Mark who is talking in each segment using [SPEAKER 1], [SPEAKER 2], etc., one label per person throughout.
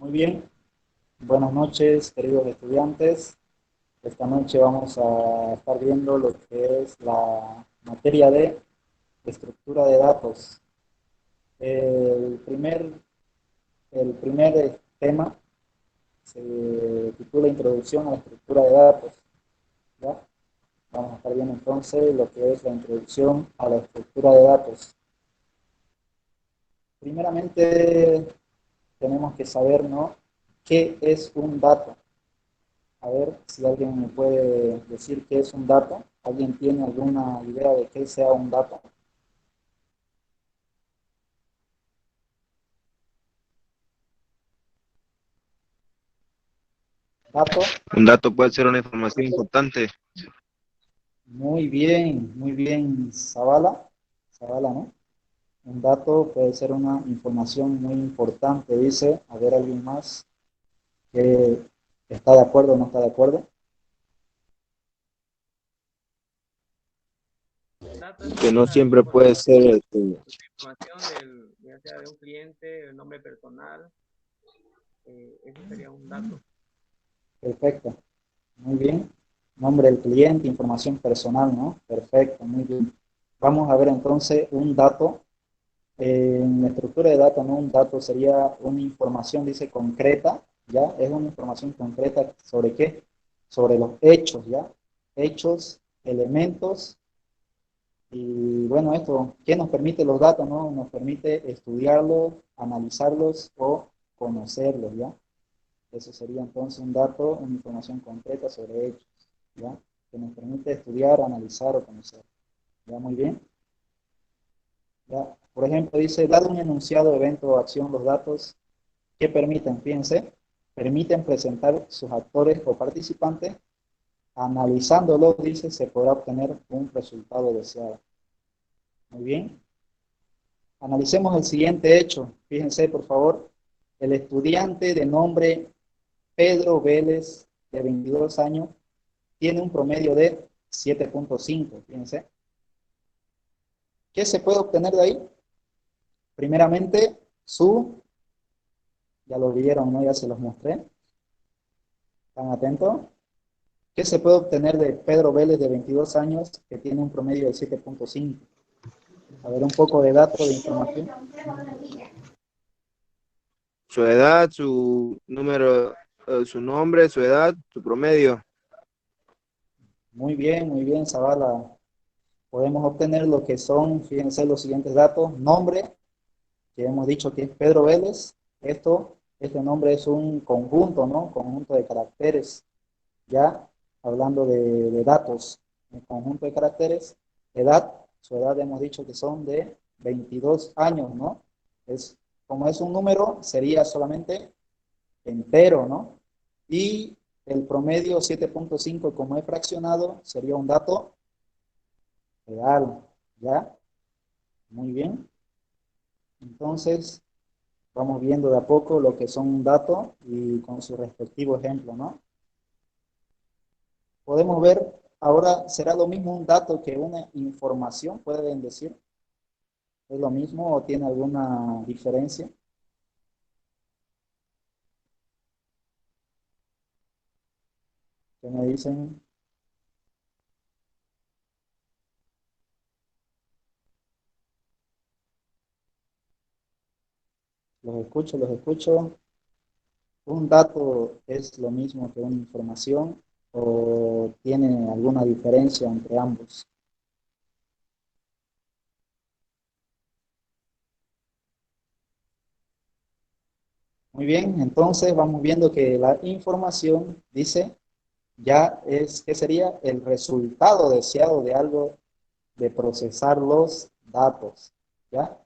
[SPEAKER 1] Muy bien, buenas noches, queridos estudiantes. Esta noche vamos a estar viendo lo que es la materia de estructura de datos. El primer, el primer tema se titula Introducción a la estructura de datos. ¿Ya? Vamos a estar viendo entonces lo que es la introducción a la estructura de datos. Primeramente tenemos que saber, ¿no?, qué es un dato. A ver si alguien me puede decir qué es un dato. ¿Alguien tiene alguna idea de qué sea un dato? Dato,
[SPEAKER 2] Un dato puede ser una información importante.
[SPEAKER 1] muy bien, Zavala. Zavala, ¿no? Un dato puede ser una información muy importante, dice. A ver, alguien más que está de acuerdo o no está de acuerdo.
[SPEAKER 3] Dato es
[SPEAKER 2] Que no
[SPEAKER 3] una
[SPEAKER 2] siempre puede ser
[SPEAKER 3] información del, ya sea de un cliente, el nombre personal, eso sería un dato.
[SPEAKER 1] Perfecto, muy bien. Nombre del cliente, información personal, ¿no? Perfecto, muy bien. Vamos a ver entonces un dato. En la estructura de datos, ¿no? Un dato sería una información, dice, concreta, ¿ya? Es una información concreta sobre qué, sobre los hechos, ¿ya? Hechos, elementos, y bueno, esto, ¿qué nos permite los datos, no? Nos permite estudiarlos, analizarlos o conocerlos, ¿ya? Eso sería entonces un dato, una información concreta sobre hechos, ¿ya? Que nos permite estudiar, analizar o conocer, ¿ya? Muy bien. ¿Ya? Por ejemplo, dice, dado un enunciado, evento o acción, los datos que permiten, fíjense, permiten presentar sus actores o participantes, analizándolo, dice, se podrá obtener un resultado deseado. Muy bien. Analicemos el siguiente hecho. Fíjense, por favor, el estudiante de nombre Pedro Vélez, de 22 años, tiene un promedio de 7.5. Fíjense. ¿Qué se puede obtener de ahí? Primeramente, ya lo vieron, ¿no? Ya se los mostré. ¿Están atentos? ¿Qué se puede obtener de Pedro Vélez, de 22 años, que tiene un promedio de 7.5? A ver, un poco de datos, de información.
[SPEAKER 2] su edad, su número, su nombre, su edad, su promedio.
[SPEAKER 1] Muy bien, Zavala. Podemos obtener lo que son, fíjense los siguientes datos. Nombre, que hemos dicho que es Pedro Vélez. Este nombre es un conjunto, ¿no? Conjunto de caracteres. Ya hablando de datos, un conjunto de caracteres. Edad, su edad hemos dicho que son de 22 años, ¿no? Como es un número, sería solamente entero, ¿no? Y el promedio 7.5, como es fraccionado, sería un dato real, ¿ya? Muy bien. Entonces, vamos viendo de a poco lo que son datos y con su respectivo ejemplo, ¿no? Podemos ver, ahora será lo mismo un dato que una información, pueden decir. ¿Es lo mismo o tiene alguna diferencia? ¿Qué me dicen? Los escucho, los escucho. ¿Un dato es lo mismo que una información o tiene alguna diferencia entre ambos? Muy bien, entonces vamos viendo que la información dice ya es, ¿qué sería? El resultado deseado de algo, de procesar los datos, ¿ya?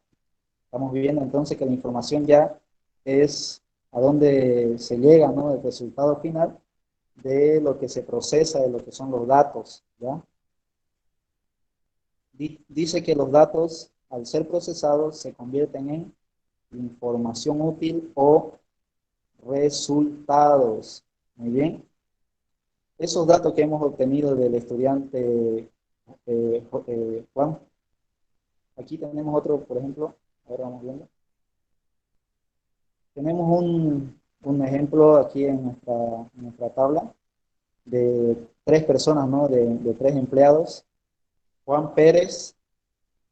[SPEAKER 1] Estamos viendo entonces que la información ya es a dónde se llega, ¿no? El resultado final de lo que se procesa, de lo que son los datos, ¿ya? Dice que los datos, al ser procesados, se convierten en información útil o resultados. Muy bien. Esos datos que hemos obtenido del estudiante Juan, aquí tenemos otro, por ejemplo, ahora vamos viendo. Tenemos un ejemplo aquí en nuestra tabla de tres personas, ¿no? De tres empleados. Juan Pérez,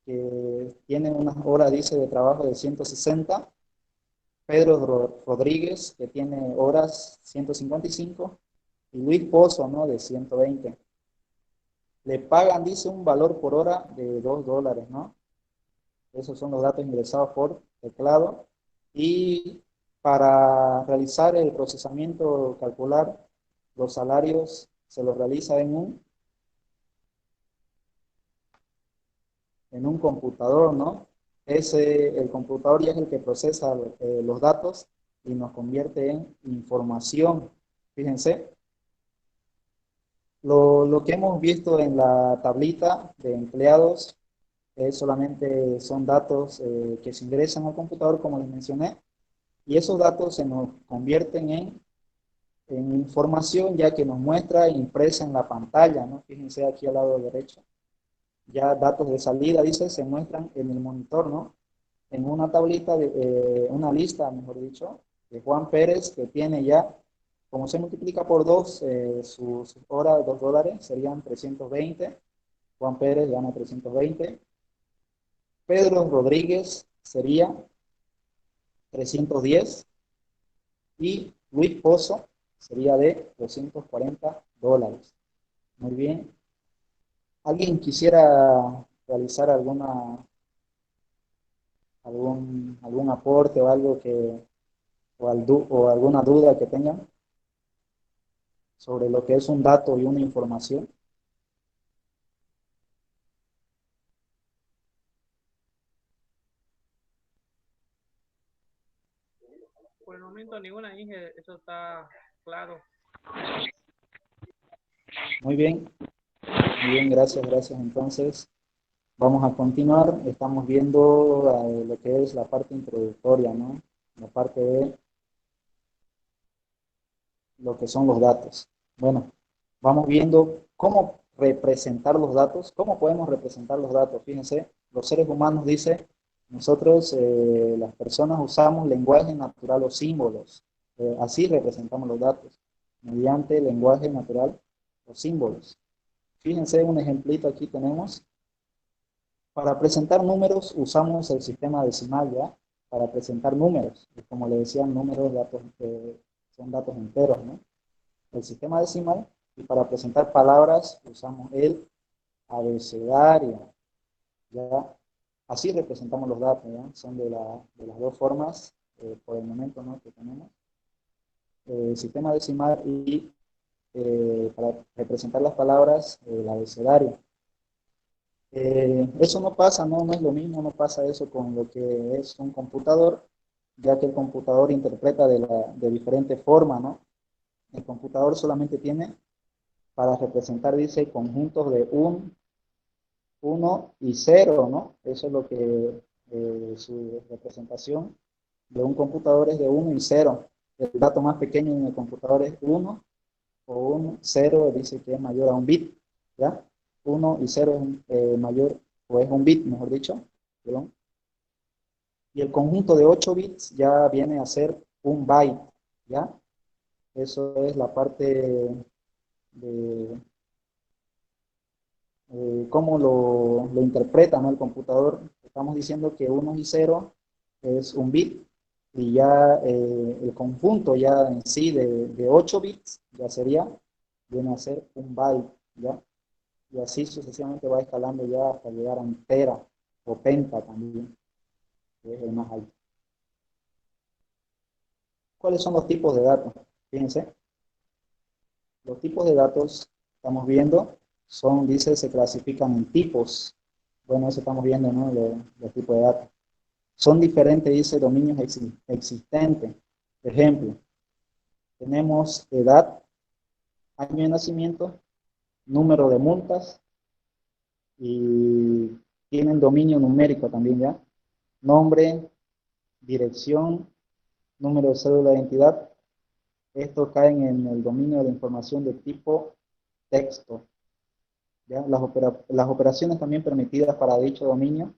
[SPEAKER 1] que tiene unas horas, dice, de trabajo de 160. Pedro Rodríguez, que tiene horas 155. Y Luis Pozo, ¿no? De 120. Le pagan, dice, un valor por hora de $2, ¿no? Esos son los datos ingresados por teclado. Y para realizar el procesamiento, calcular los salarios, se los realiza en un computador, ¿no? El computador ya es el que procesa los datos y nos convierte en información. Fíjense, lo que hemos visto en la tablita de empleados solamente son datos que se ingresan al computador, como les mencioné, y esos datos se nos convierten en información ya que nos muestra impresa en la pantalla, ¿no? Fíjense aquí al lado derecho. Ya datos de salida, dice, se muestran en el monitor, ¿no? En una tablita, una lista, mejor dicho, de Juan Pérez, que tiene ya, como se multiplica por 2, sus horas de $2 serían 320. Juan Pérez gana 320. Pedro Rodríguez sería 310. Y Luis Pozo sería de $240. Muy bien. ¿Alguien quisiera realizar algún aporte o algo o alguna duda que tengan sobre lo que es un dato y una información?
[SPEAKER 3] Por el momento ninguna, dije, eso está claro.
[SPEAKER 1] Muy bien, muy bien, gracias, gracias. Entonces, vamos a continuar. Estamos viendo lo que es la parte introductoria, ¿no? La parte de lo que son los datos. Bueno, vamos viendo cómo representar los datos, cómo podemos representar los datos. Fíjense, los seres humanos, dice, nosotros, las personas, usamos lenguaje natural o símbolos. Así representamos los datos, mediante lenguaje natural o símbolos. Fíjense, un ejemplito aquí tenemos. Para presentar números usamos el sistema decimal, ¿ya? Para presentar números. Y como le decía, números, datos, son datos enteros, ¿no? El sistema decimal, y para presentar palabras usamos el abecedario, ¿ya? Así representamos los datos, ¿ya? Son de las dos formas, por el momento, ¿no? Que tenemos. Sistema decimal y para representar las palabras, el abecedario. Eso no pasa, no es lo mismo, no pasa eso con lo que es un computador, ya que el computador interpreta de diferente forma, ¿no? El computador solamente tiene para representar, dice, conjuntos de 1 y 0, ¿no? Eso es lo que su representación de un computador es de 1 y 0. El dato más pequeño en el computador es 1 o 1, 0 dice que es mayor a un bit, ¿ya? 1 y 0 es mayor, o es un bit, mejor dicho, perdón. Y el conjunto de 8 bits ya viene a ser un byte, ¿ya? Eso es la parte de cómo lo interpreta, ¿no? El computador. Estamos diciendo que 1 y 0 es un bit, y ya el conjunto ya en sí de 8 bits ya viene a ser un byte, ¿ya? Y así sucesivamente va escalando ya hasta llegar a un tera o penta también, que es el más alto. ¿Cuáles son los tipos de datos? Fíjense, los tipos de datos, estamos viendo, dice, se clasifican en tipos. Bueno, eso estamos viendo, ¿no? Los tipos de datos. Son diferentes, dice, dominios existentes. Ejemplo, tenemos edad, año de nacimiento, número de multas, y tienen dominio numérico también, ¿ya? Nombre, dirección, número de cédula de identidad. Estos caen en el dominio de la información de tipo texto, ¿ya? Las operaciones también permitidas para dicho dominio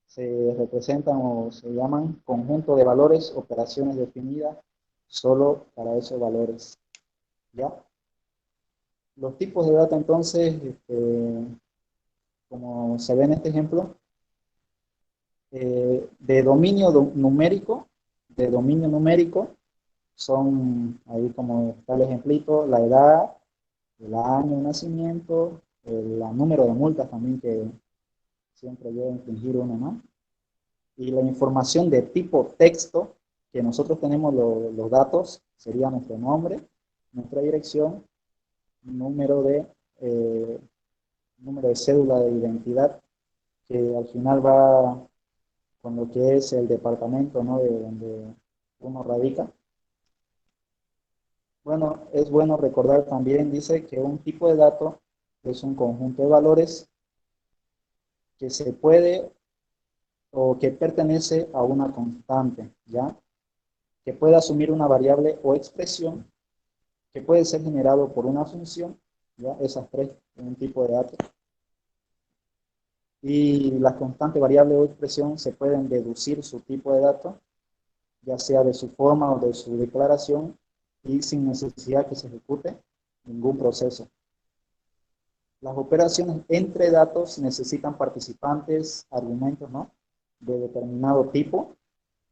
[SPEAKER 1] se representan o se llaman conjunto de valores, operaciones definidas solo para esos valores, ¿ya? Los tipos de datos, entonces, como se ve en este ejemplo, de dominio numérico, son, ahí como está el ejemplito, la edad, el año de nacimiento, el número de multas también que siempre debe infringir uno, ¿no? Y la información de tipo texto, que nosotros tenemos los datos, sería nuestro nombre, nuestra dirección, número de, eh, número de cédula de identidad, que al final va con lo que es el departamento, ¿no?, de donde uno radica. Bueno, es bueno recordar también, dice que un tipo de dato es un conjunto de valores que se puede o que pertenece a una constante, ¿ya? Que puede asumir una variable o expresión, que puede ser generado por una función, ¿ya? Esas tres, un tipo de dato. Y las constantes, variable o expresión, se pueden deducir su tipo de dato, ya sea de su forma o de su declaración, y sin necesidad que se ejecute ningún proceso. Las operaciones entre datos necesitan participantes, argumentos, ¿no?, de determinado tipo.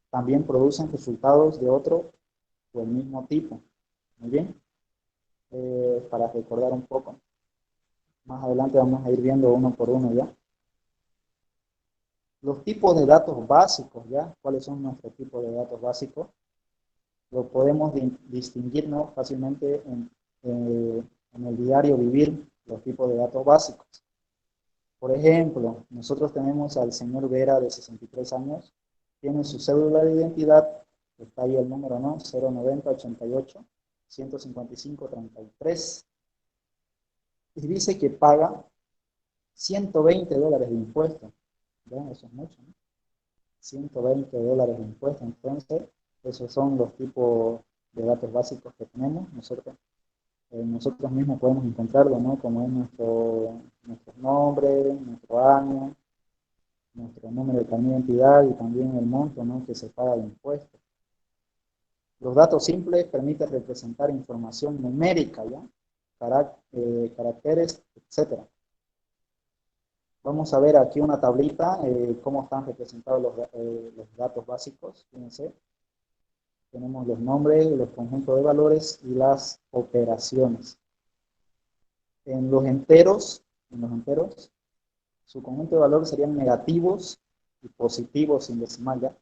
[SPEAKER 1] También producen resultados de otro o el mismo tipo. Muy bien. Para recordar un poco. Más adelante vamos a ir viendo uno por uno ya. Los tipos de datos básicos, ¿ya? ¿Cuáles son nuestros tipos de datos básicos? Lo podemos distinguir, ¿no?, fácilmente en el diario vivir, los tipos de datos básicos. Por ejemplo, nosotros tenemos al señor Vera de 63 años, tiene su cédula de identidad, está ahí el número, ¿no?, 090 88 155 33, y dice que paga $120 de impuestos. ¿Ven? Eso es mucho, ¿no? $120 de impuestos. Entonces, esos son los tipos de datos básicos que tenemos. Nosotros mismos podemos encontrarlo, ¿no?, como es nuestro nombre, nuestro año, nuestro número de carnet de identidad y también el monto, ¿no?, que se paga de impuestos. Los datos simples permiten representar información numérica, ¿ya? Caracteres, etcétera. Vamos a ver aquí una tablita, cómo están representados los datos básicos. Fíjense, tenemos los nombres, los conjuntos de valores y las operaciones. En los enteros, su conjunto de valores serían negativos y positivos sin decimal, ¿ya?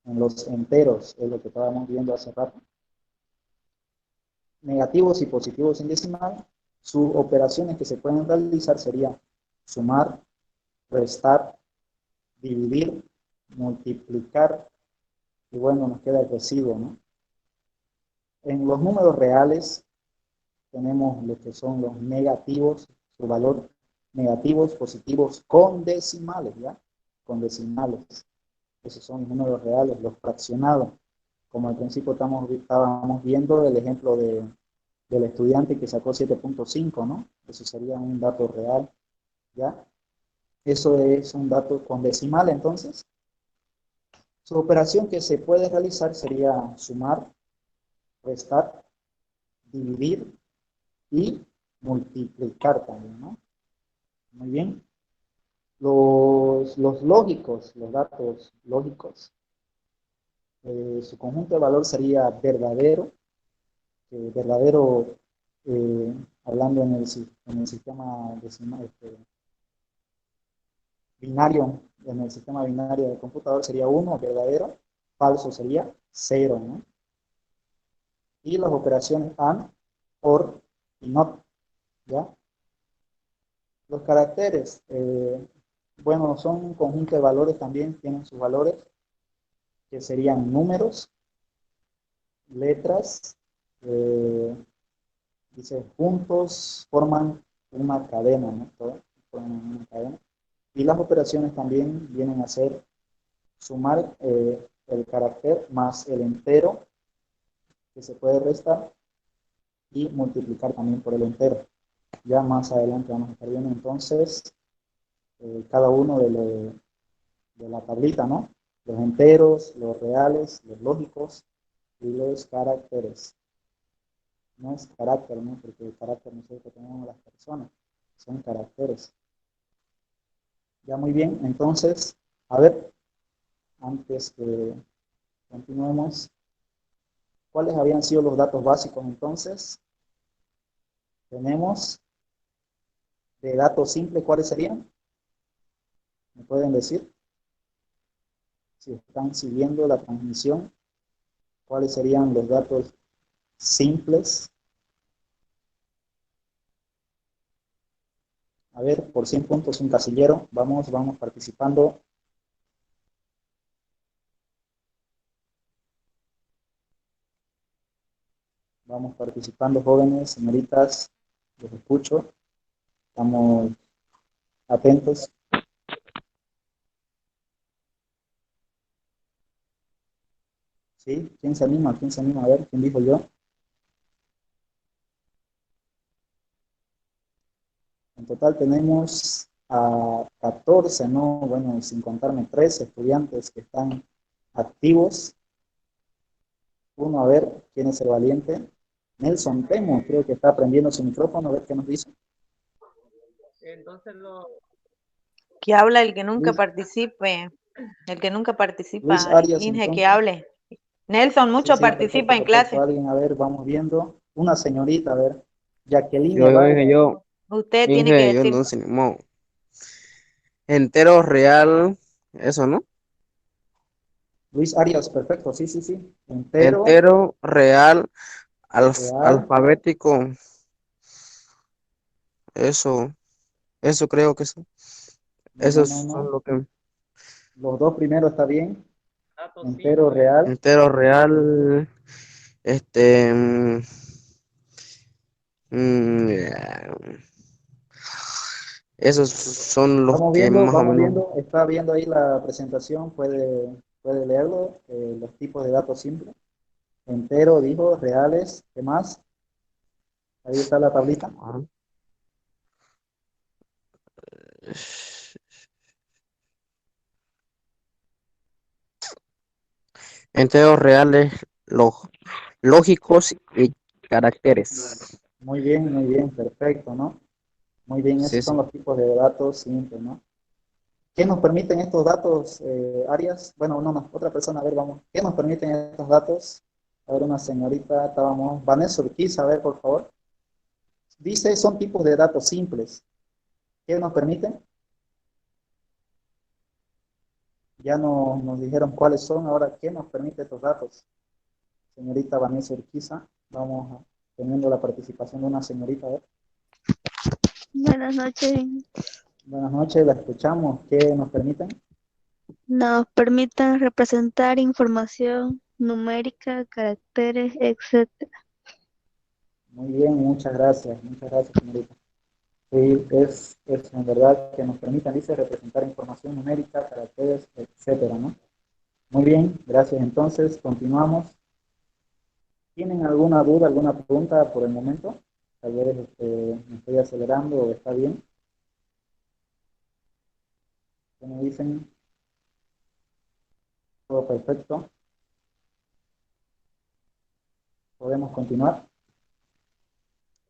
[SPEAKER 1] En los enteros, es lo que estábamos viendo hace rato. Negativos y positivos sin decimal, sus operaciones que se pueden realizar serían sumar, restar, dividir, multiplicar, y bueno, nos queda el residuo, ¿no? En los números reales tenemos lo que son los negativos, su valor negativos, positivos, con decimales, ¿ya? Con decimales. Esos son los números reales, los fraccionados. Como al principio estábamos viendo el ejemplo del estudiante que sacó 7.5, ¿no? Eso sería un dato real, ¿ya? Eso es un dato con decimal, entonces. Su operación que se puede realizar sería sumar, restar, dividir y multiplicar también, ¿no? Muy bien. Los lógicos, los datos lógicos, su conjunto de valor sería verdadero, verdadero, hablando en el sistema decimal, binario, en el sistema binario del computador sería 1, verdadero, falso sería 0, ¿no? Y las operaciones AND, OR y NOT, ¿ya? Los caracteres, bueno, son un conjunto de valores también, tienen sus valores, que serían números, letras, dice, juntos forman una cadena, ¿no? Todos forman una cadena. Y las operaciones también vienen a ser sumar el carácter más el entero, que se puede restar, y multiplicar también por el entero. Ya más adelante vamos a estar viendo entonces cada uno de la tablita, ¿no? Los enteros, los reales, los lógicos, y los caracteres. No es carácter, ¿no? Porque el carácter no es el que tenemos las personas, son caracteres. Ya muy bien, entonces, a ver, antes que continuemos, ¿cuáles habían sido los datos básicos entonces? Tenemos de datos simples, ¿cuáles serían? ¿Me pueden decir? Si están siguiendo la transmisión, ¿cuáles serían los datos simples? A ver, por 100 puntos un casillero. Vamos participando. Vamos participando, jóvenes, señoritas. Los escucho. Estamos atentos. ¿Sí? ¿Quién se anima? ¿Quién se anima? A ver, ¿quién dijo yo? En total tenemos a 14, ¿no? Bueno, sin contarme 13 estudiantes que están activos. Uno, a ver, ¿quién es el valiente? Nelson Temo, creo que está prendiendo su micrófono, a ver qué nos dice.
[SPEAKER 3] Entonces,
[SPEAKER 4] Que habla el que nunca
[SPEAKER 1] Luis,
[SPEAKER 4] participe, el que nunca
[SPEAKER 1] Luis
[SPEAKER 4] participa,
[SPEAKER 1] Arias,
[SPEAKER 4] Inge, que
[SPEAKER 1] entonces.
[SPEAKER 4] hable. Nelson,
[SPEAKER 1] Sí,
[SPEAKER 4] mucho
[SPEAKER 1] sí,
[SPEAKER 4] participa
[SPEAKER 1] perfecto,
[SPEAKER 4] en
[SPEAKER 1] perfecto.
[SPEAKER 4] clase.
[SPEAKER 1] Alguien, a ver, vamos viendo. Una señorita, a ver. Jacqueline
[SPEAKER 2] Inge,
[SPEAKER 1] Evaldo.
[SPEAKER 4] Usted tiene que
[SPEAKER 2] Inge, yo
[SPEAKER 4] decir,
[SPEAKER 2] no sé, ni modo. Entero real, eso, ¿no?
[SPEAKER 1] Luis Arias, perfecto, sí, sí, sí. Entero,
[SPEAKER 2] Entero real,
[SPEAKER 1] real.
[SPEAKER 2] alfabético, eso creo que sí.
[SPEAKER 1] No, no,
[SPEAKER 2] Esos
[SPEAKER 1] no,
[SPEAKER 2] son
[SPEAKER 1] no.
[SPEAKER 2] lo que...
[SPEAKER 1] Los dos primeros está bien.
[SPEAKER 3] datos
[SPEAKER 1] Entero,
[SPEAKER 3] simples.
[SPEAKER 1] real.
[SPEAKER 2] Entero real, este... esos son los que más o
[SPEAKER 1] Vamos
[SPEAKER 2] menos...
[SPEAKER 1] viendo. Está viendo ahí la presentación. Puede leerlo. Los tipos de datos simples. Entero, dijo, reales. ¿Qué más? Ahí está la tablita.
[SPEAKER 2] ah, enteros reales, lógicos y caracteres.
[SPEAKER 1] Muy bien, perfecto, ¿no? Muy bien,
[SPEAKER 2] Sí,
[SPEAKER 1] esos son
[SPEAKER 2] sí.
[SPEAKER 1] los tipos de datos simples, ¿no? ¿Qué nos permiten estos datos, Arias? Bueno, no, no, otra persona, a ver, vamos. ¿Qué nos permiten estos datos? A ver, una señorita, estábamos. Vanessa Urquiza, a ver, por favor. Dice, son tipos de datos simples. ¿Qué nos permiten? Ya nos dijeron cuáles son, ahora, ¿qué nos permite estos datos? Señorita Vanessa Urquiza, vamos teniendo la participación de una señorita, a ver.
[SPEAKER 5] Buenas noches.
[SPEAKER 1] Buenas noches, la escuchamos. ¿Qué nos permiten?
[SPEAKER 5] Nos permiten representar información numérica, caracteres, etcétera.
[SPEAKER 1] Muy bien, muchas gracias, señorita. Sí, es en verdad que nos permitan, dice, representar información numérica, caracteres, etcétera, ¿no? Muy bien, gracias. Entonces, continuamos. ¿Tienen alguna duda, alguna pregunta por el momento? Tal vez me estoy acelerando o está bien. ¿Qué me dicen? Todo perfecto. ¿Podemos continuar?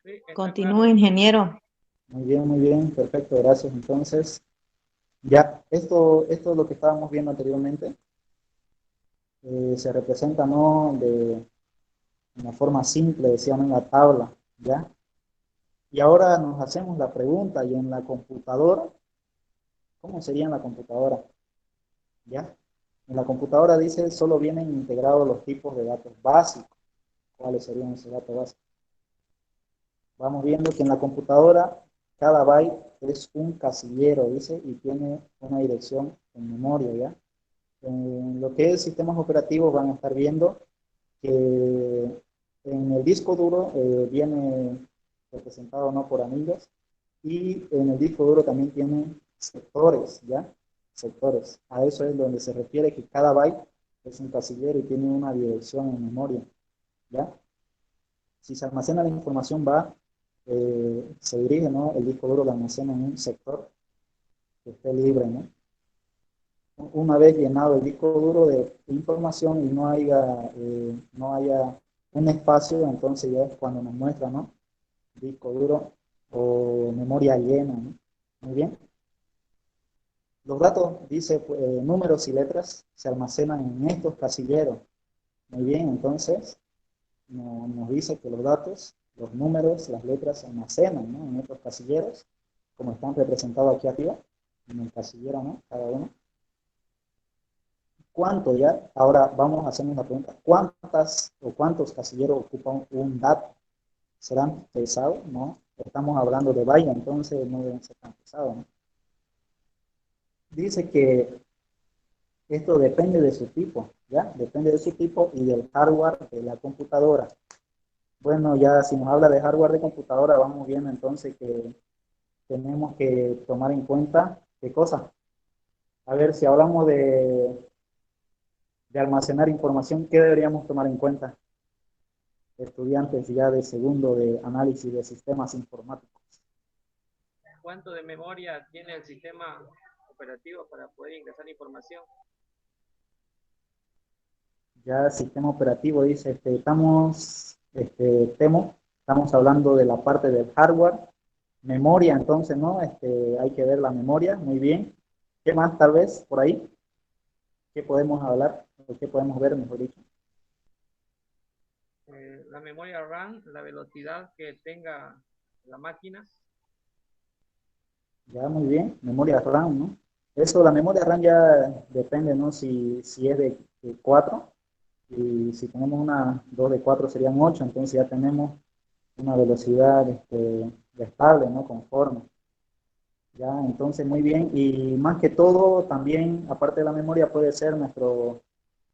[SPEAKER 3] Sí, está
[SPEAKER 4] continúe,
[SPEAKER 3] claro.
[SPEAKER 4] ingeniero.
[SPEAKER 1] Muy bien, perfecto, gracias. Entonces, ya, esto es lo que estábamos viendo anteriormente. Se representa, ¿no? De una forma simple, decíamos en la tabla, ¿ya? Y ahora nos hacemos la pregunta, ¿y en la computadora? ¿Cómo sería en la computadora? ¿Ya? En la computadora dice, solo vienen integrados los tipos de datos básicos. ¿Cuáles serían esos datos básicos? Vamos viendo que en la computadora cada byte es un casillero, dice, y tiene una dirección en memoria, ¿ya? En lo que es sistemas operativos van a estar viendo que en el disco duro viene representado no por anillos y en el disco duro también tiene sectores, ¿ya? Sectores. A eso es donde se refiere que cada byte es un casillero y tiene una dirección en memoria, ¿ya? Si se almacena la información se dirige, ¿no? El disco duro lo almacena en un sector que esté libre, ¿no? una vez llenado el disco duro de información y no haya un espacio, entonces ya es cuando nos muestra, ¿no? Disco duro o memoria llena, ¿no? Muy bien. Los datos, dice, números y letras se almacenan en estos casilleros. Muy bien, entonces nos dice que los datos, los números, las letras se almacenan, ¿no? En estos casilleros, como están representados aquí arriba, en el casillero, ¿no? Cada uno. ¿Cuánto ya? Ahora vamos a hacer una pregunta. ¿Cuántas o cuántos casilleros ocupan un dato? ¿Serán pesados? No. Estamos hablando de bytes, entonces no deben ser tan pesados, ¿no? Dice que esto depende de su tipo, ¿ya? Depende de su tipo y del hardware de la computadora. Bueno, ya si nos habla de hardware de computadora, vamos viendo entonces que tenemos que tomar en cuenta, ¿qué cosa? A ver, si hablamos de almacenar información, ¿qué deberíamos tomar en cuenta? Estudiantes ya de segundo de análisis de sistemas informáticos.
[SPEAKER 3] ¿Cuánto de memoria tiene el sistema operativo para poder ingresar información?
[SPEAKER 1] Ya el sistema operativo dice, estamos hablando de la parte del hardware, memoria, entonces, ¿no? Hay que ver la memoria, muy bien. ¿Qué más tal vez por ahí? ¿Qué podemos hablar? ¿O qué podemos ver, mejor dicho?
[SPEAKER 3] La memoria RAM, la velocidad que tenga la máquina.
[SPEAKER 1] Ya, muy bien. Memoria RAM, ¿no? Eso, la memoria RAM ya depende, ¿no? Si es de 4 y si tenemos una 2 de 4 serían 8, entonces ya tenemos una velocidad estable, ¿no? Conforme. Ya, entonces muy bien. Y más que todo, también, aparte de la memoria, puede ser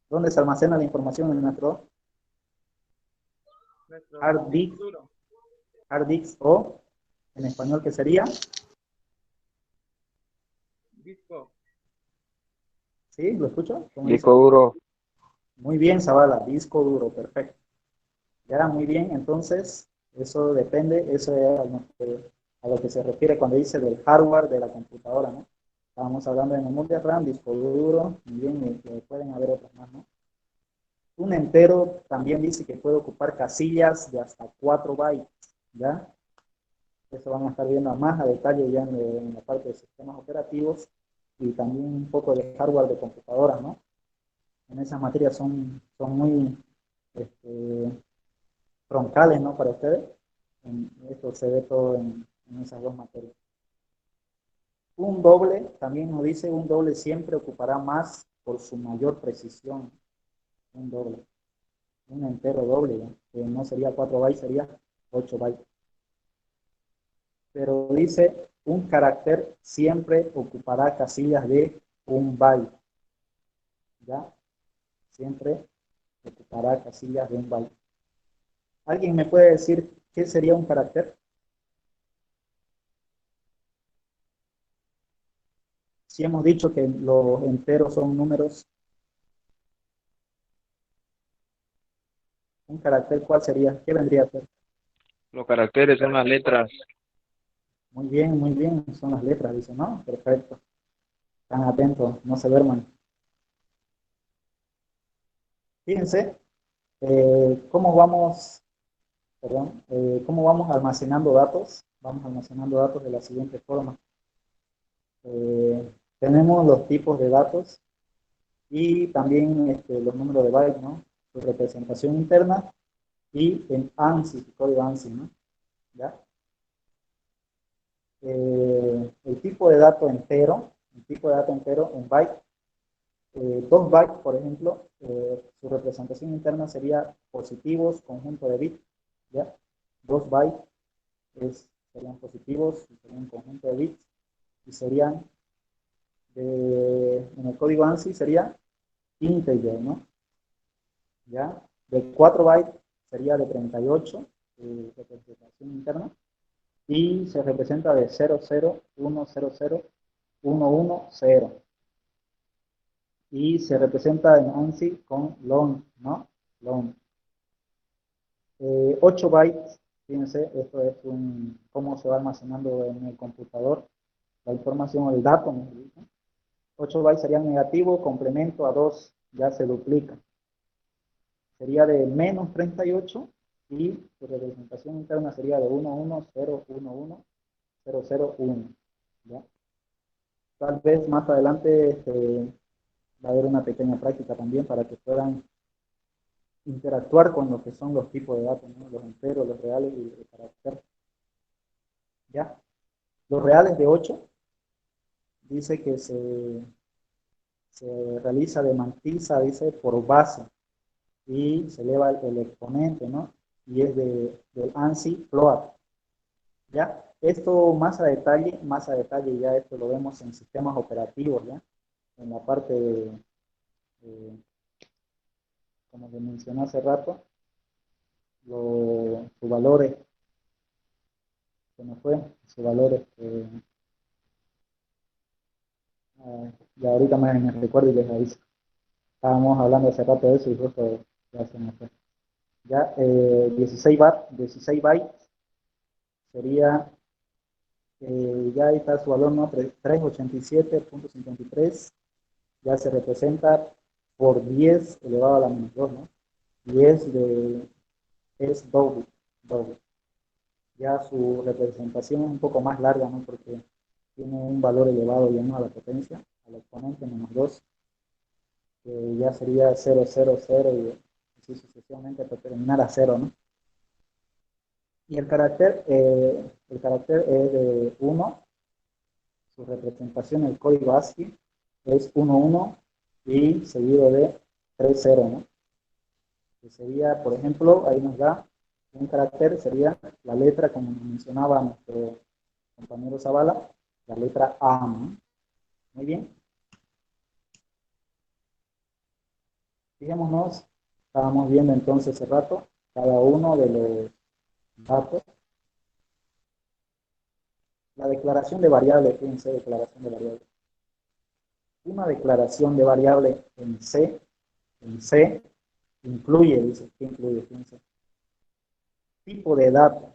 [SPEAKER 1] ¿dónde se almacena la información? En nuestro
[SPEAKER 3] Nuestro
[SPEAKER 1] hard disk,
[SPEAKER 3] duro.
[SPEAKER 1] hard disk o, en español, ¿qué sería?
[SPEAKER 3] Disco.
[SPEAKER 1] ¿Sí? ¿Lo escucho? ¿Cómo dice?
[SPEAKER 2] Disco duro.
[SPEAKER 1] Muy bien, Zavala, disco duro, perfecto. Ya, muy bien, entonces, eso depende, eso es a lo que se refiere cuando dice del hardware de la computadora, ¿no? Estábamos hablando de memoria RAM, disco duro, muy bien, y pueden haber otras más, ¿no? Un entero también dice que puede ocupar casillas de hasta 4 bytes, ¿ya? Eso van a estar viendo más a detalle ya en la parte de sistemas operativos y también un poco de hardware de computadoras, ¿no? En esas materias son muy este, troncales, ¿no? Para ustedes. Esto se ve todo en esas dos materias. Un doble, también nos dice, un doble siempre ocupará más por su mayor precisión. Un doble. Un entero doble, ¿no? Que no sería 4 bytes, sería 8 bytes. Pero dice, un carácter siempre ocupará casillas de un byte. ¿Ya? Siempre ocupará casillas de un byte. ¿Alguien me puede decir qué sería un carácter? Si hemos dicho que los enteros son números, un carácter, ¿cuál sería? ¿Qué vendría a ser?
[SPEAKER 2] Los caracteres son las letras.
[SPEAKER 1] Muy bien, son las letras, dice, ¿no? Perfecto. Están atentos, no se duerman. Fíjense cómo vamos, perdón, cómo vamos almacenando datos. Vamos almacenando datos de la siguiente forma. Tenemos los tipos de datos y también los números de bytes, ¿no? Su representación interna y en ANSI, código ANSI, ¿no? ¿Ya? El tipo de dato entero, en byte, 2 bytes, por ejemplo, su representación interna sería positivos, conjunto de bits, ¿ya? 2 bytes serían positivos, serían un conjunto de bits, y serían, en el código ANSI sería integer, ¿no? ¿Ya? De 4 bytes sería de 38, representación interna, y se representa de 00100110 y se representa en ANSI con long, ¿no? Long. 8 bytes, fíjense, esto es cómo se va almacenando en el computador la información o el dato, ¿no? 8 bytes serían negativo, complemento a 2, ya se duplica. Sería de menos 38 y su representación interna sería de 1, 1, 0, 1, 1, 0, 0, 1. ¿Ya? Tal vez más adelante va a haber una pequeña práctica también para que puedan interactuar con lo que son los tipos de datos, ¿no? Los enteros, los reales y el carácter. ¿Ya? Los reales de 8 dice que se realiza de mantiza, dice, por base y se eleva el exponente, ¿no? Y es del ANSI float. ¿Ya? Esto más a detalle ya esto lo vemos en sistemas operativos, ¿ya? En la parte como le mencioné hace rato, sus valores, se me fue, sus valores, ya ahorita me recuerdo y les aviso. Estábamos hablando hace rato de eso y justo ya se me fue. Ya, 16 bytes sería, ya ahí está su valor, ¿no? 387.53, ya se representa por 10 elevado a la menos 2, ¿no? Y es doble. Ya su representación es un poco más larga, ¿no? Porque tiene un valor elevado ya no a la potencia, al exponente menos 2, que ya sería 0, 0, 0 y así sucesivamente hasta terminar a 0, ¿no? Y el carácter es de 1, su representación, el código ASCII, es 1, 1 y seguido de 3, 0, ¿no? Que sería, por ejemplo, ahí nos da un carácter, sería la letra, como mencionaba nuestro compañero Zavala, la letra A, ¿no? Muy bien. Fijémonos, estábamos viendo entonces hace rato cada uno de los datos. La declaración de variable, fíjense, declaración de variable. Una declaración de variable en C incluye, dice, ¿qué incluye? Fíjense. Tipo de dato,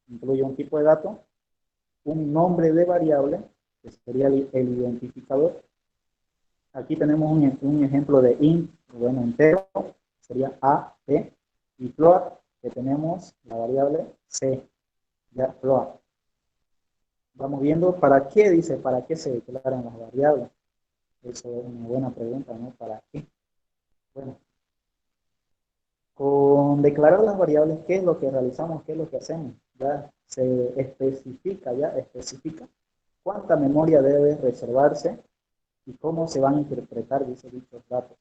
[SPEAKER 1] incluye un tipo de dato, un nombre de variable, que sería el identificador. Aquí tenemos un ejemplo de int, bueno, entero, sería A, P, y float, que tenemos la variable C, ya float. Vamos viendo para qué, dice, para qué se declaran las variables. Eso es una buena pregunta, ¿no? ¿Para qué? Bueno, con declarar las variables, ¿qué es lo que realizamos? ¿Qué es lo que hacemos? Ya se especifica cuánta memoria debe reservarse y cómo se van a interpretar dichos datos.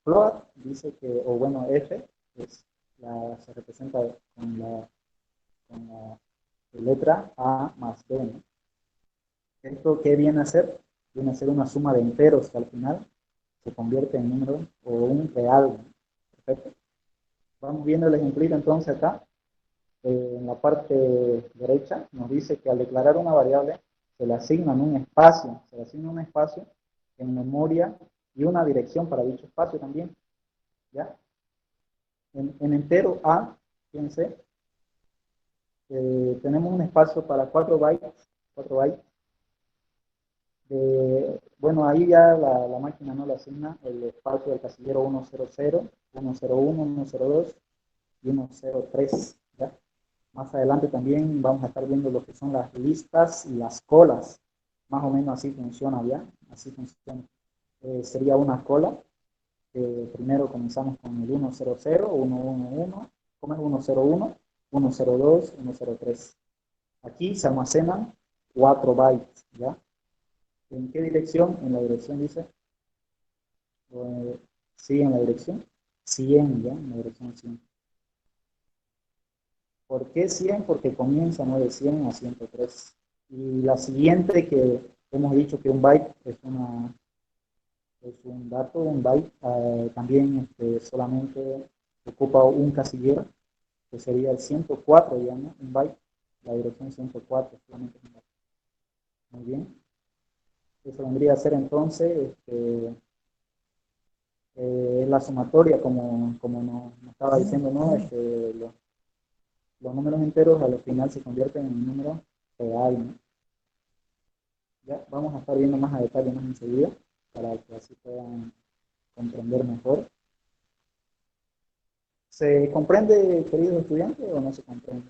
[SPEAKER 1] Float dice que, o bueno, F se representa con la letra A más B, ¿no? ¿Esto qué viene a ser? Viene a ser una suma de enteros que al final se convierte en número o un real, ¿no? Perfecto. Vamos viendo el ejemplito entonces acá. En la parte derecha nos dice que al declarar una variable se le asigna un espacio, en memoria y una dirección para dicho espacio también. ¿Ya? En entero A, fíjense, tenemos un espacio para 4 bytes, bueno, ahí ya la máquina no le asigna el espacio del casillero 100, 101, 102 y 103, ¿ya? Más adelante también vamos a estar viendo lo que son las listas y las colas. Más o menos así funciona, ¿ya? Así funciona. Sería una cola. Primero comenzamos con el 100, 111, ¿cómo es? 101, 102, 103. Aquí se almacenan 4 bytes, ¿ya? ¿En qué dirección? En la dirección dice, sí, en la dirección 100, ¿ya? En la dirección 100. ¿Por qué 100? Porque comienza, ¿no? De 100 a 103. Y la siguiente que hemos dicho que un byte es un dato, un byte, también solamente ocupa un casillero, que sería el 104, ya, ¿no? Un byte, la dirección 104, solamente un byte. Muy bien. Eso vendría a ser entonces la sumatoria, como nos estaba diciendo, ¿no? Los números enteros al final se convierten en un número real, ¿no? Ya vamos a estar viendo más a detalle más enseguida para que así puedan comprender mejor. ¿Se comprende, queridos estudiantes, o no se comprende?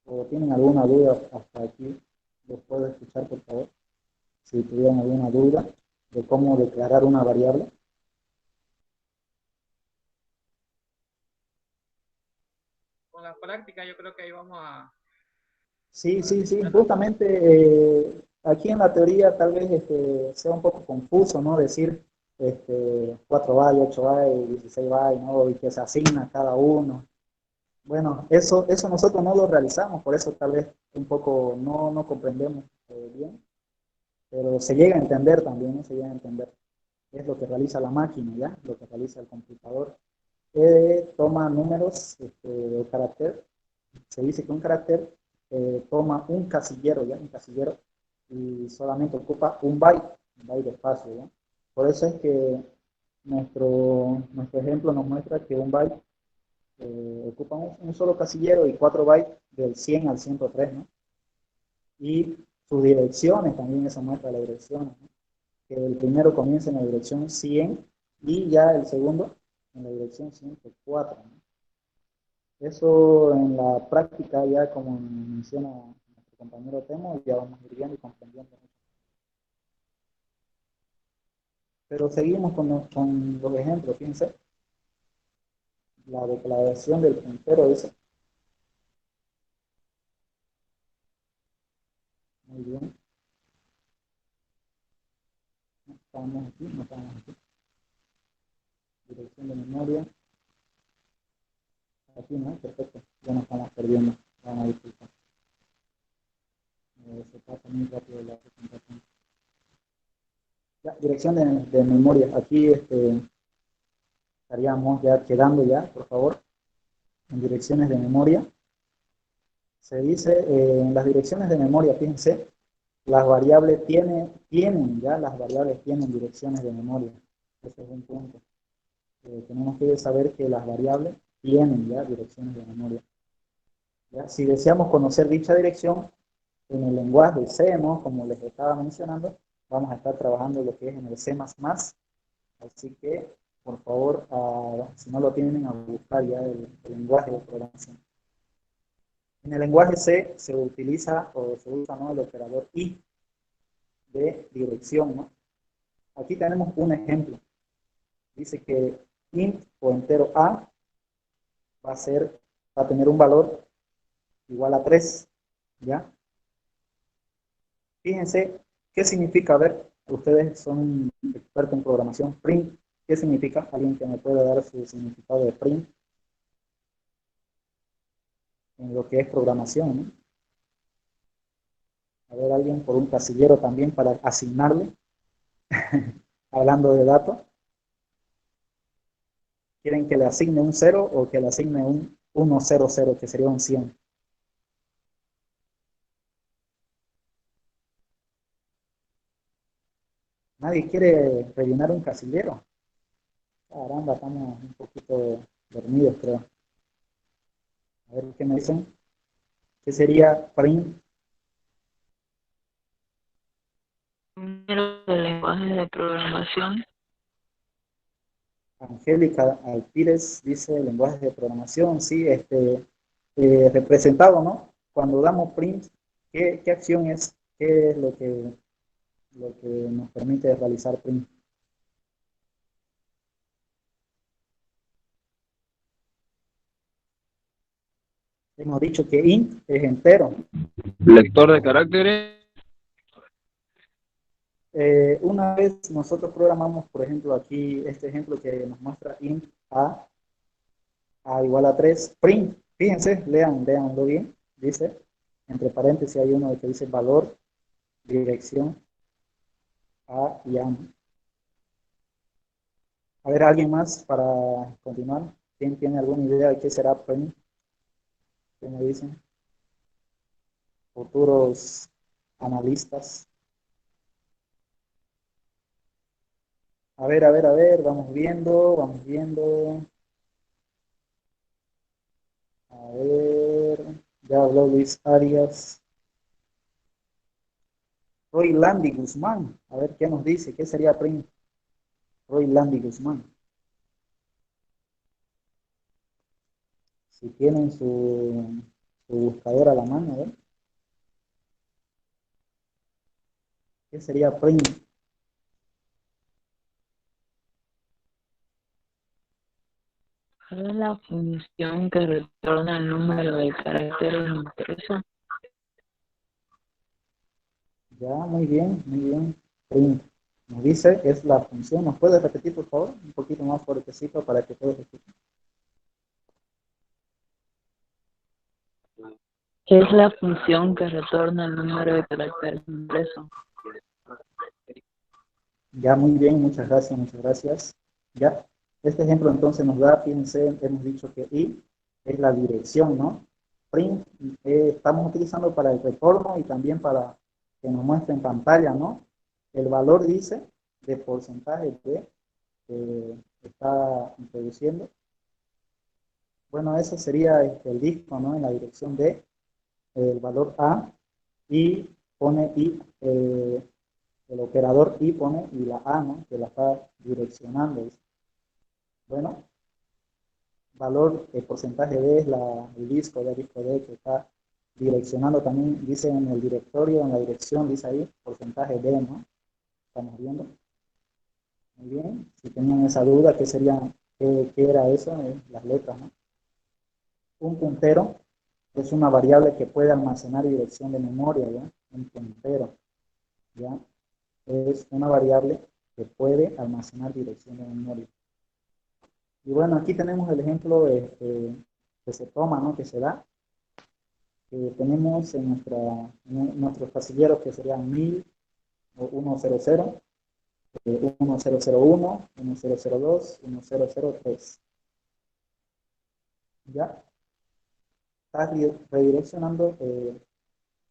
[SPEAKER 1] ¿O tienen alguna duda hasta aquí? ¿Los puedo escuchar, por favor? Si tuvieran alguna duda de cómo declarar una variable.
[SPEAKER 3] Con la práctica yo creo que ahí vamos
[SPEAKER 1] Sí,
[SPEAKER 3] a
[SPEAKER 1] sí, sí,
[SPEAKER 3] descifrar las cosas.
[SPEAKER 1] justamente aquí en la teoría tal vez sea un poco confuso, ¿no? Decir 4 bytes, 8 bytes, 16 bytes, ¿no? Y que se asigna a cada uno. Bueno, eso nosotros no lo realizamos, por eso tal vez un poco no comprendemos bien, pero se llega a entender también, ¿no? Se llega a entender. Es lo que realiza la máquina, ¿ya? Lo que realiza el computador. Toma números de carácter. Se dice que un carácter toma un casillero, ¿ya? Un casillero, y solamente ocupa un byte de espacio, ¿ya? Por eso es que nuestro ejemplo nos muestra que un byte ocupa un solo casillero y 4 bytes del 100 al 103, ¿no? Y sus direcciones también, eso muestra la dirección, ¿no? Que el primero comienza en la dirección 100 y ya el segundo en la dirección 104, ¿no? Eso en la práctica, ya como menciona nuestro compañero Temo, ya vamos a ir viendo y comprendiendo mucho. Pero seguimos con los ejemplos, fíjense. La declaración del puntero dice, muy bien, no estamos aquí, no estamos aquí. Dirección de memoria, aquí no, perfecto, ya nos estamos perdiendo, vamos a disculpar. Se pasa muy rápido la presentación. Ya, dirección de memoria, aquí estaríamos ya quedando ya, por favor, en direcciones de memoria. Se dice en las direcciones de memoria, fíjense, las variables tienen ya, las variables tienen direcciones de memoria. Ese es un punto. Tenemos que saber que las variables tienen ya direcciones de memoria. ¿Ya? Si deseamos conocer dicha dirección, en el lenguaje C, ¿no? Como les estaba mencionando, vamos a estar trabajando lo que es en el C++. Así que, por favor, si no lo tienen, a buscar ya el lenguaje de programación. En el lenguaje C se utiliza o se usa, ¿no?, el operador i de dirección, ¿no? Aquí tenemos un ejemplo. Dice que int o entero a va a tener un valor igual a 3, ¿ya? Fíjense, ¿qué significa? A ver, ustedes son expertos en programación. Print, ¿qué significa? Alguien que me pueda dar su significado de print en lo que es programación, ¿no? A ver, alguien por un casillero también para asignarle, hablando de datos. ¿Quieren que le asigne un 0 o que le asigne un 100, que sería un 100? Nadie quiere rellenar un casillero. Caramba, estamos un poquito dormidos, creo. A ver qué me dicen. ¿Qué sería print?
[SPEAKER 6] Número de lenguajes de programación.
[SPEAKER 1] Angélica Alpírez dice lenguajes de programación, sí, representado, ¿no? Cuando damos print, ¿qué acción es? ¿Qué es lo que nos permite realizar print? Hemos dicho que int es entero.
[SPEAKER 2] Lector de caracteres.
[SPEAKER 1] Una vez nosotros programamos, por ejemplo, aquí este ejemplo que nos muestra int a igual a 3, print, fíjense, leanlo bien, dice, entre paréntesis hay uno que dice valor, dirección, a y a. A ver, ¿alguien más para continuar? ¿Quién tiene alguna idea de qué será print? ¿Qué me dicen? Futuros analistas. A ver, vamos viendo, vamos viendo. A ver, ya habló Luis Arias. Roy Landy Guzmán. A ver qué nos dice. ¿Qué sería print? Roy Landy Guzmán. Si tienen su buscador a la mano, a ver. ¿Qué sería print?
[SPEAKER 6] ¿Cuál es la función que retorna el número de caracteres impresos?
[SPEAKER 1] Ya, muy bien, muy bien. Print. Nos dice, es la función. ¿Nos puede repetir, por favor? Un poquito más fuertecito para que todos escuchen.
[SPEAKER 6] Es la función que retorna el número de caracteres impresos.
[SPEAKER 1] Ya, muy bien, muchas gracias, muchas gracias. Ya, este ejemplo entonces nos da, fíjense, hemos dicho que i es la dirección, ¿no? Print estamos utilizando para el retorno y también para que nos muestre en pantalla, ¿no? El valor dice de porcentaje que está introduciendo. Bueno, ese sería el disco, ¿no? En la dirección de el valor A y pone i, el operador i pone y la A, ¿no? Que la está direccionando. Bueno, valor, el porcentaje D es el disco D que está direccionando también, dice en el directorio, en la dirección, dice ahí, porcentaje D, ¿no? Estamos viendo. Muy bien, si tenían esa duda, ¿qué sería, qué era eso? Las letras, ¿no? Un puntero es una variable que puede almacenar dirección de memoria, ¿ya? Un puntero, ¿ya? Es una variable que puede almacenar dirección de memoria. Y bueno, aquí tenemos el ejemplo que se toma, ¿no? Que se da. Tenemos en nuestros casilleros que serían 1000 o 100, 1001, 1002, 1003. ¿Ya? Está redireccionando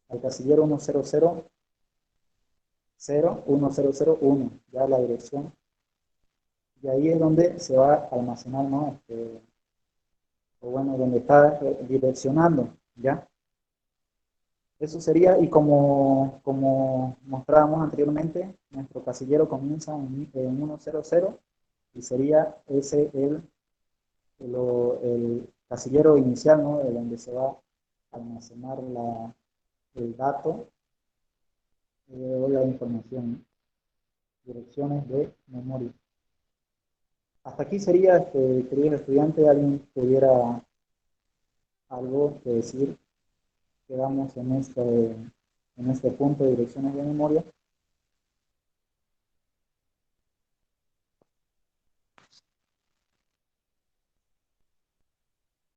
[SPEAKER 1] al casillero 1001, ya la dirección. Y ahí es donde se va a almacenar, ¿no? O bueno, donde está direccionando, ¿ya? Eso sería, y como mostrábamos anteriormente, nuestro casillero comienza en 100 y sería ese el casillero inicial, ¿no? De donde se va a almacenar el dato o la información, ¿no? Direcciones de memoria. Hasta aquí sería, queridos estudiantes, alguien tuviera algo que decir. Quedamos en este punto de direcciones de memoria.